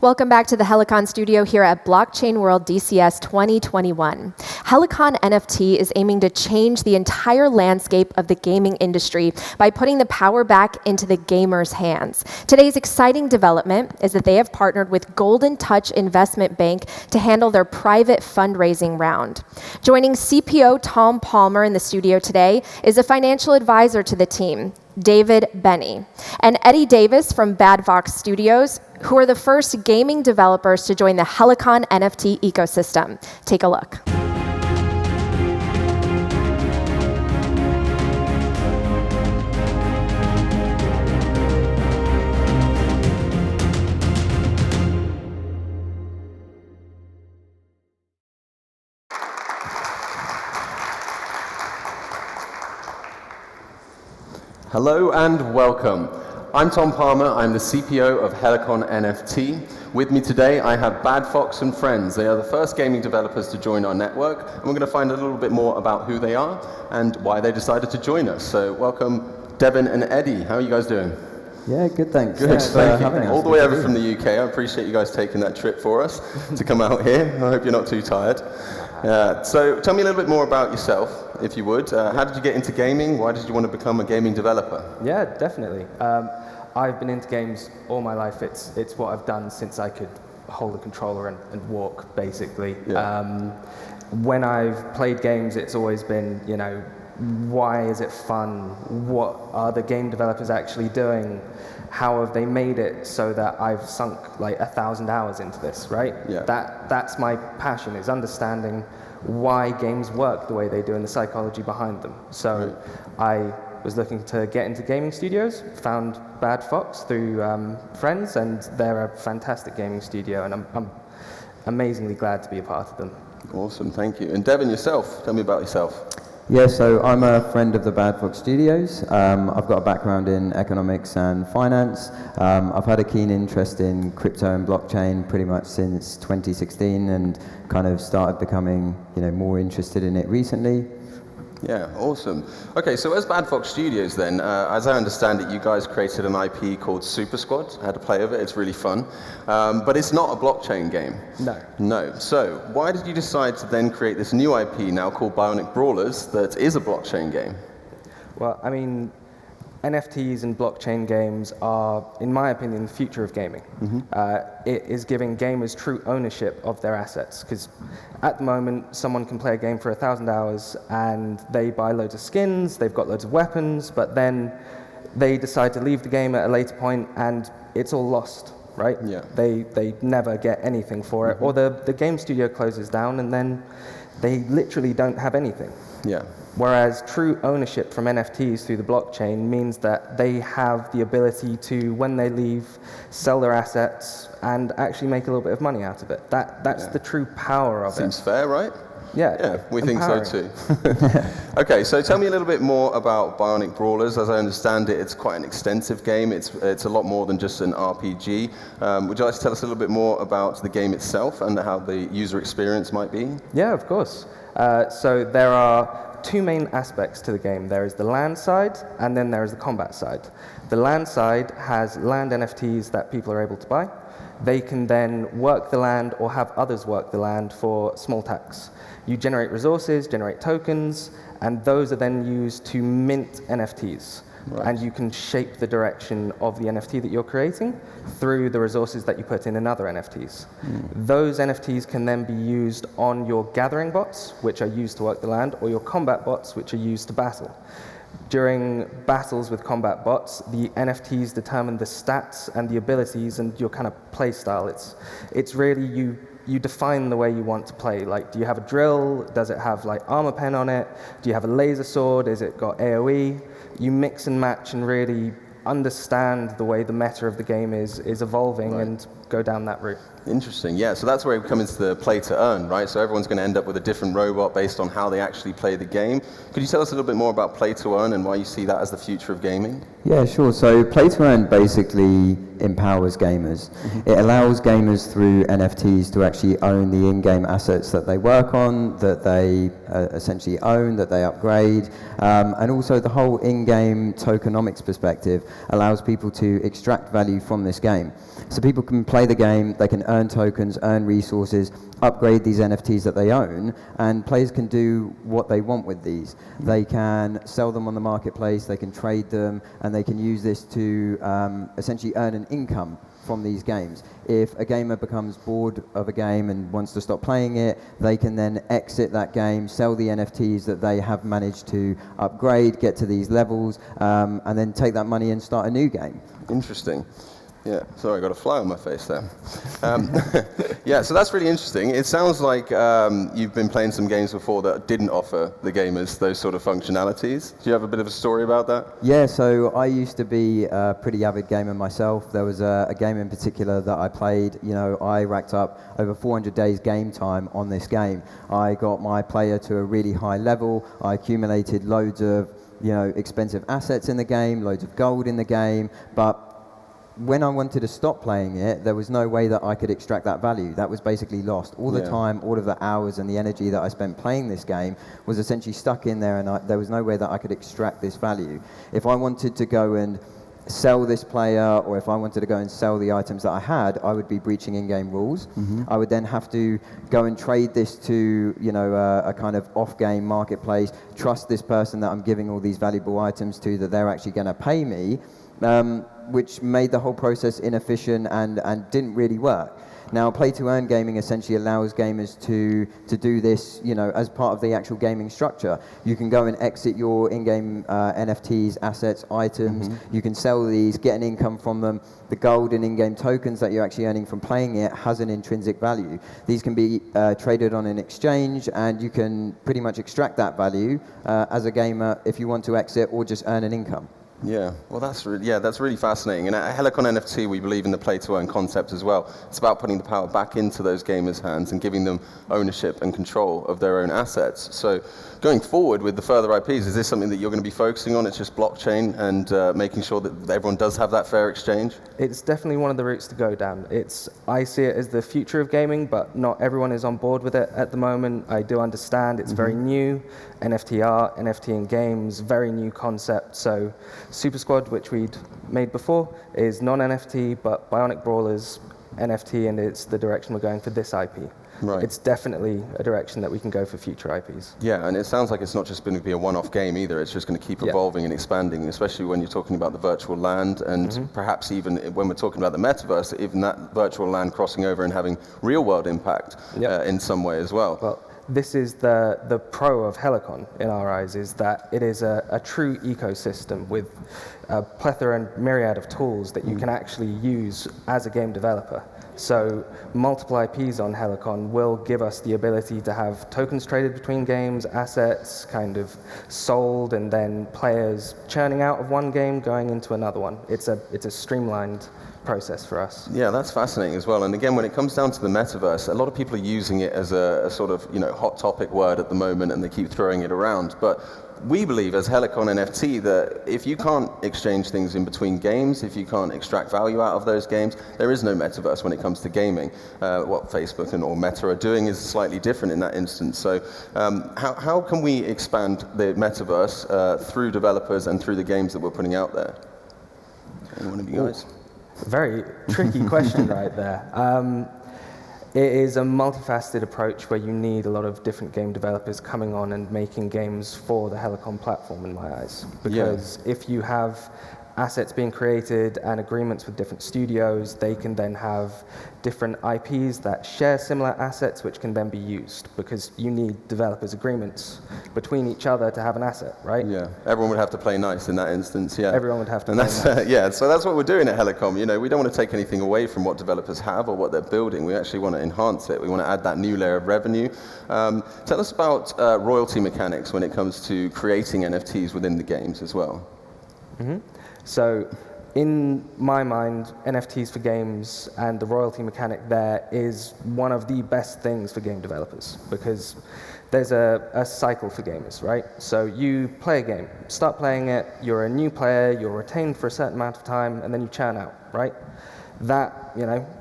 Welcome back to the Helicon studio here at Blockchain World DCS 2021. Helicon NFT is aiming to change the entire landscape of the gaming industry by putting the power back into the gamers' hands. Today's exciting development is that they have partnered with Golden Touch Investment Bank to handle their private fundraising round. Joining CPO Tom Palmer in the studio today is a financial advisor to the team, Bennie, and Eddie Davies from Bad Fox Studios, who are the first gaming developers to join the Helicon NFT ecosystem. Take a look. Hello and welcome. I'm Tom Palmer, I'm the CPO of Helicon NFT. With me today I have Bad Fox and Friends. They are the first gaming developers to join our network, and we're going to find a little bit more about who they are and why they decided to join us. So welcome Devin and Eddie. How are you guys doing? Yeah, good, thanks. Good, thank you. All the way over from the UK. I appreciate you guys taking that trip for us to come out here. I hope you're not too tired. So tell me a little bit more about yourself, if you would. How did you get into gaming? Why did you want to become a gaming developer? Yeah, definitely. I've been into games all my life. It's what I've done since I could hold a controller and walk, basically. Yeah. When I've played games, it's always been, why is it fun? What are the game developers actually doing? How have they made it so that I've sunk like 1,000 hours into this, right? Yeah. That's my passion, is understanding why games work the way they do and the psychology behind them. So I was looking to get into gaming studios, found Bad Fox through friends, and they're a fantastic gaming studio, and I'm amazingly glad to be a part of them. Awesome, thank you. And Devin, yourself, tell me about yourself. Yeah, so I'm a friend of the Bad Fox Studios. I've got a background in economics and finance. I've had a keen interest in crypto and blockchain pretty much since 2016, and kind of started becoming, more interested in it recently. Yeah, awesome. Okay, so as Bad Fox Studios then, as I understand it, you guys created an IP called Super Squad. I had to play of it, it's really fun. But it's not a blockchain game. No. So why did you decide to then create this new IP now called Bionic Brawlers that is a blockchain game? Well, I mean, NFTs and blockchain games are, in my opinion, the future of gaming. Mm-hmm. It is giving gamers true ownership of their assets, because at the moment, someone can play a game for 1,000 hours and they buy loads of skins, they've got loads of weapons, but then they decide to leave the game at a later point and it's all lost, right? Yeah. They never get anything for it, or the game studio closes down and then they literally don't have anything. Yeah. Whereas true ownership from NFTs through the blockchain means that they have the ability to, when they leave, sell their assets and actually make a little bit of money out of it. That's the true power of it. Seems fair, right? Yeah, we think so too. Okay, so tell me a little bit more about Bionic Brawlers. As I understand it, it's quite an extensive game. It's a lot more than just an RPG. Would you like to tell us a little bit more about the game itself and how the user experience might be? Yeah, of course. So there are two main aspects to the game. There is the land side, and then there is the combat side. The land side has land NFTs that people are able to buy. They can then work the land or have others work the land for small tax. You generate resources, generate tokens, and those are then used to mint NFTs. Right. And you can shape the direction of the NFT that you're creating through the resources that you put in other NFTs. Those NFTs can then be used on your gathering bots, which are used to work the land, or your combat bots, which are used to battle. During battles with combat bots, the NFTs determine the stats and the abilities and your kind of play style. It's really you define the way you want to play. Like, do you have a drill? Does it have like armor pen on it? Do you have a laser sword? Is it got AoE? You mix and match and really understand the way the meta of the game is evolving and go down that route. Interesting, yeah. So that's where we come into the play to earn, right? So everyone's going to end up with a different robot based on how they actually play the game. Could you tell us a little bit more about play to earn and why you see that as the future of gaming? Yeah, sure. So play to earn basically empowers gamers. It allows gamers through NFTs to actually own the in-game assets that they work on, that they essentially own, that they upgrade, and also the whole in-game tokenomics perspective allows people to extract value from this game. So people can play the game, they can earn tokens, earn resources, upgrade these NFTs that they own, and players can do what they want with these. They can sell them on the marketplace, they can trade them, and they can use this to essentially earn an income from these games. If a gamer becomes bored of a game and wants to stop playing it, they can then exit that game, sell the NFTs that they have managed to upgrade, get to these levels, and then take that money and start a new game. Interesting. Yeah, sorry, I got a fly on my face there. Yeah, so that's really interesting. It sounds like you've been playing some games before that didn't offer the gamers those sort of functionalities. Do you have a bit of a story about that? Yeah, so I used to be a pretty avid gamer myself. There was a game in particular that I played. You know, I racked up over 400 days game time on this game. I got my player to a really high level. I accumulated loads of, expensive assets in the game, loads of gold in the game, but when I wanted to stop playing it, there was no way that I could extract that value. That was basically lost. All the time, all of the hours and the energy that I spent playing this game was essentially stuck in there, and there was no way that I could extract this value. If I wanted to go and sell this player, or if I wanted to go and sell the items that I had, I would be breaching in-game rules. I would then have to go and trade this to, a kind of off-game marketplace, trust this person that I'm giving all these valuable items to that they're actually going to pay me, which made the whole process inefficient and didn't really work. Now, play-to-earn gaming essentially allows gamers to do this, as part of the actual gaming structure. You can go and exit your in-game NFTs, assets, items. You can sell these, get an income from them. The gold and in-game tokens that you're actually earning from playing it has an intrinsic value. These can be traded on an exchange, and you can pretty much extract that value as a gamer if you want to exit or just earn an income. Yeah, well, that's really fascinating. And at Helicon NFT, we believe in the play-to-earn concept as well. It's about putting the power back into those gamers' hands and giving them ownership and control of their own assets. So going forward with the further IPs, is this something that you're going to be focusing on? It's just blockchain and making sure that everyone does have that fair exchange? It's definitely one of the routes to go down. I see it as the future of gaming, but not everyone is on board with it at the moment. I do understand it's very new. NFT art, NFT in games, very new concept. So Super Squad, which we'd made before, is non-NFT, but Bionic Brawler's NFT, and it's the direction we're going for this IP. Right. It's definitely a direction that we can go for future IPs. Yeah, and it sounds like it's not just going to be a one-off game either. It's just going to keep evolving and expanding, especially when you're talking about the virtual land, and perhaps even when we're talking about the metaverse, even that virtual land crossing over and having real-world impact in some way as well. Well, this is the pro of Helicon in our eyes, is that it is a true ecosystem with a plethora and myriad of tools that you can actually use as a game developer. So multiple IPs on Helicon will give us the ability to have tokens traded between games, assets kind of sold, and then players churning out of one game, going into another one. It's a streamlined process for us. Yeah, that's fascinating as well. And again, when it comes down to the metaverse, a lot of people are using it as a sort of hot topic word at the moment, and they keep throwing it around. But we believe as Helicon NFT that if you can't exchange things in between games, if you can't extract value out of those games, there is no metaverse when it comes to gaming. What Facebook or Meta are doing is slightly different in that instance. So how can we expand the metaverse through developers and through the games that we're putting out there? Any one of you guys? Very tricky question right there. It is a multifaceted approach where you need a lot of different game developers coming on and making games for the Helicon platform, in my eyes. Because if you have assets being created and agreements with different studios, they can then have different IPs that share similar assets, which can then be used, because you need developers' agreements between each other to have an asset, right? Yeah, everyone would have to play nice in that instance, yeah. Everyone would have to play nice. Yeah, so that's what we're doing at Helicon. We don't want to take anything away from what developers have or what they're building. We actually want to enhance it. We want to add that new layer of revenue. Tell us about royalty mechanics when it comes to creating NFTs within the games as well. So in my mind, NFTs for games and the royalty mechanic there is one of the best things for game developers, because there's a cycle for gamers, right? So you play a game, start playing it, you're a new player, you're retained for a certain amount of time, and then you churn out, right? That,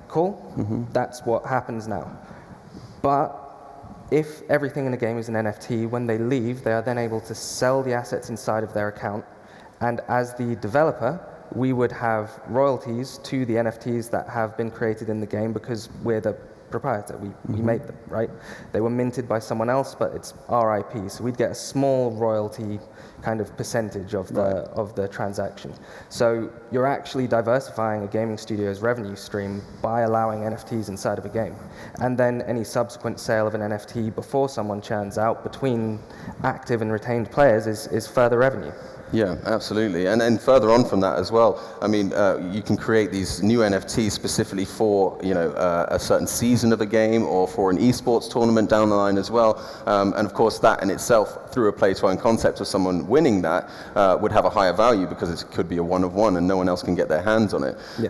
cool, that's what happens now. But if everything in the game is an NFT, when they leave, they are then able to sell the assets inside of their account, and as the developer, we would have royalties to the NFTs that have been created in the game because we're the proprietor. We made them, right? They were minted by someone else, but it's our IP, so we'd get a small royalty kind of percentage of the transaction. So you're actually diversifying a gaming studio's revenue stream by allowing NFTs inside of a game. And then any subsequent sale of an NFT before someone churns out between active and retained players is further revenue. Yeah, absolutely. And then further on from that as well, I mean, you can create these new NFTs specifically for, a certain season of a game or for an esports tournament down the line as well. And of course, that in itself, through a play-to-earn concept of someone winning that, would have a higher value because it could be a one-of-one and no one else can get their hands on it. Yeah.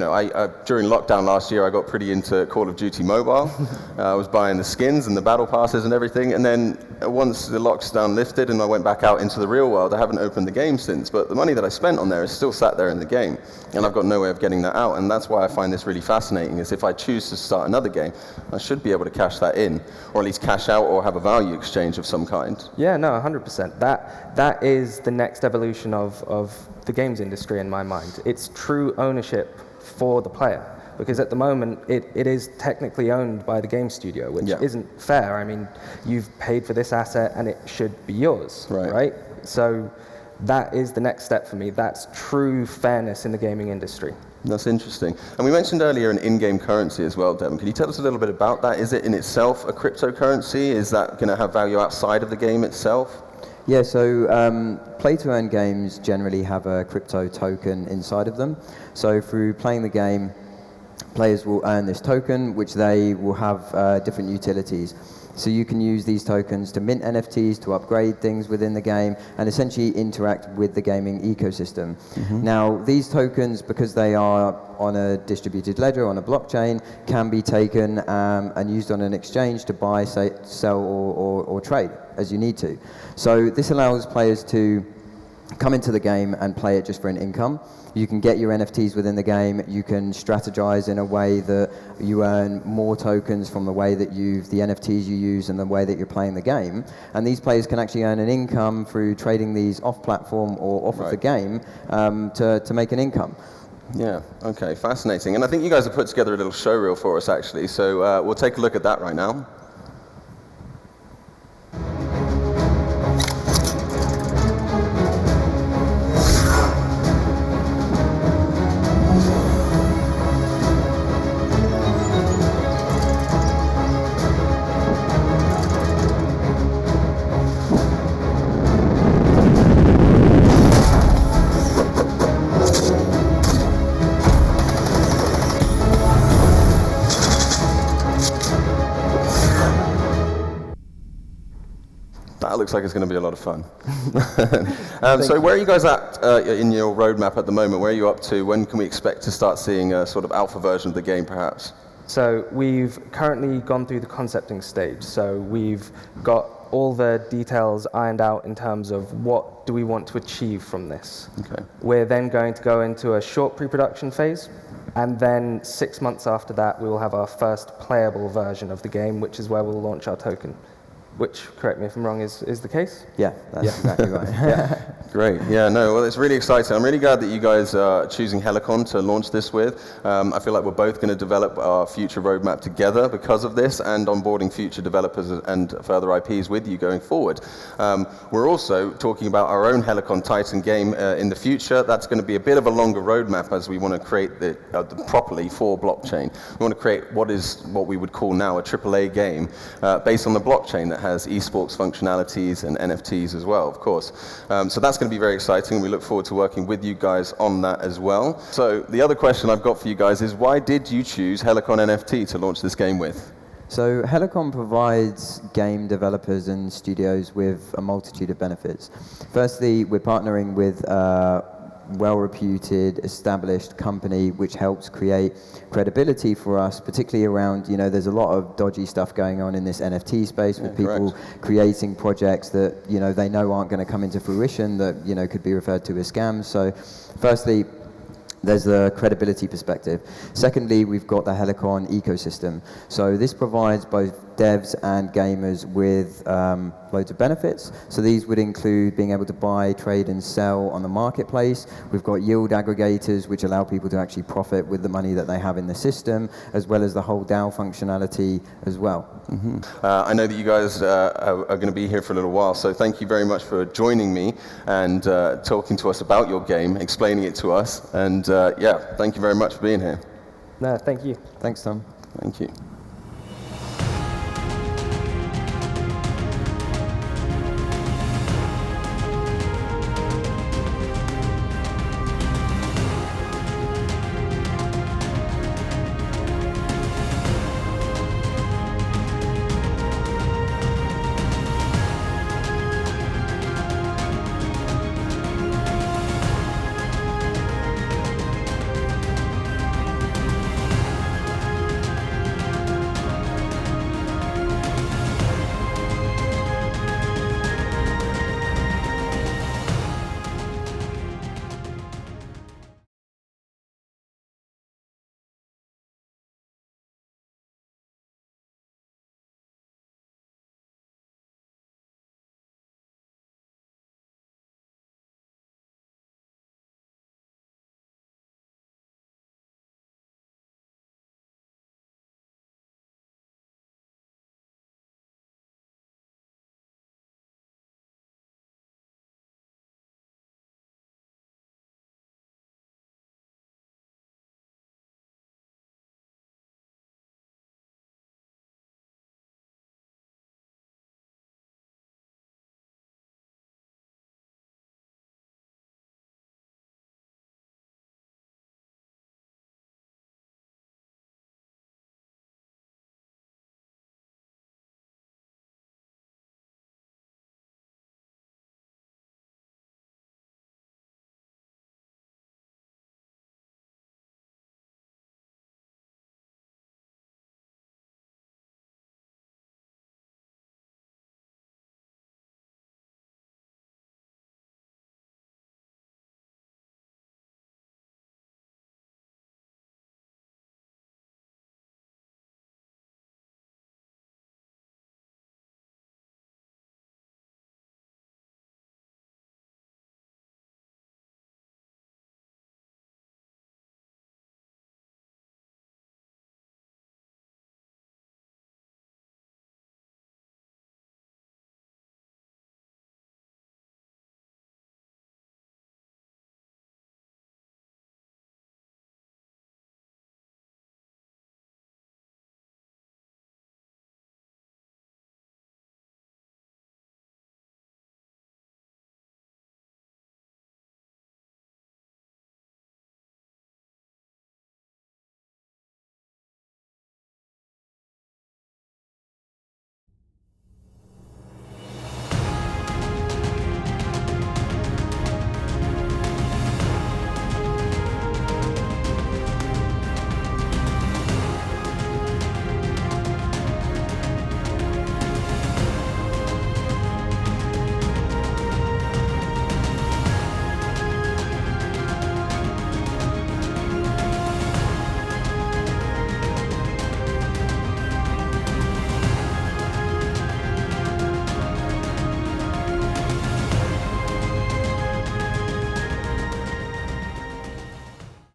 I during lockdown last year, I got pretty into Call of Duty Mobile. I was buying the skins and the battle passes and everything. And then once the lockdown lifted and I went back out into the real world, I haven't opened the game since, but the money that I spent on there is still sat there in the game, and I've got no way of getting that out. And that's why I find this really fascinating, is if I choose to start another game, I should be able to cash that in, or at least cash out or have a value exchange of some kind. Yeah, no, 100%. That is the next evolution of the games industry in my mind. It's true ownership for the player. Because at the moment, it is technically owned by the game studio, which isn't fair. I mean, you've paid for this asset and it should be yours, right? So that is the next step for me. That's true fairness in the gaming industry. That's interesting. And we mentioned earlier an in-game currency as well, Devin. Can you tell us a little bit about that? Is it in itself a cryptocurrency? Is that going to have value outside of the game itself? Yeah, so play-to-earn games generally have a crypto token inside of them. So through playing the game, players will earn this token, which they will have different utilities. So you can use these tokens to mint NFTs, to upgrade things within the game, and essentially interact with the gaming ecosystem. Now, these tokens, because they are on a distributed ledger, on a blockchain, can be taken and used on an exchange to buy, sell, or trade as you need to. So this allows players to come into the game and play it just for an income. You can get your NFTs within the game. You can strategize in a way that you earn more tokens from the way that the NFTs you use and the way that you're playing the game. And these players can actually earn an income through trading these off-platform or off of the game to make an income. Yeah, okay, fascinating. And I think you guys have put together a little show reel for us, actually. So we'll take a look at that right now. That looks like it's going to be a lot of fun. So where are you guys at in your roadmap at the moment? Where are you up to? When can we expect to start seeing a sort of alpha version of the game, perhaps? So we've currently gone through the concepting stage. So we've got all the details ironed out in terms of what do we want to achieve from this. Okay. We're then going to go into a short pre-production phase, and then 6 months after that, we will have our first playable version of the game, which is where we'll launch our token. Which, correct me if I'm wrong, is the case? Yeah, that's exactly right. Great. Yeah, no, well, it's really exciting. I'm really glad that you guys are choosing Helicon to launch this with. I feel like we're both going to develop our future roadmap together because of this, and onboarding future developers and further IPs with you going forward. We're also talking about our own Helicon Titan game in the future. That's going to be a bit of a longer roadmap as we want to create the properly for blockchain. We want to create what we would call now a AAA game based on the blockchain that has esports functionalities and NFTs as well, of course. So that's going to be very exciting. We look forward to working with you guys on that as well. So the other question I've got for you guys is, why did you choose Helicon NFT to launch this game with? So Helicon provides game developers and studios with a multitude of benefits. Firstly, we're partnering with well-reputed, established company which helps create credibility for us, particularly around, there's a lot of dodgy stuff going on in this NFT space with people creating projects that, they know aren't going to come into fruition, that, could be referred to as scams. So firstly, there's the credibility perspective. Secondly, we've got the Helicon ecosystem. So this provides both devs and gamers with loads of benefits. So these would include being able to buy, trade, and sell on the marketplace. We've got yield aggregators, which allow people to actually profit with the money that they have in the system, as well as the whole DAO functionality as well. I know that you guys are going to be here for a little while, so thank you very much for joining me and talking to us about your game, explaining it to us, and thank you very much for being here. No, thank you. Thanks, Tom. Thank you.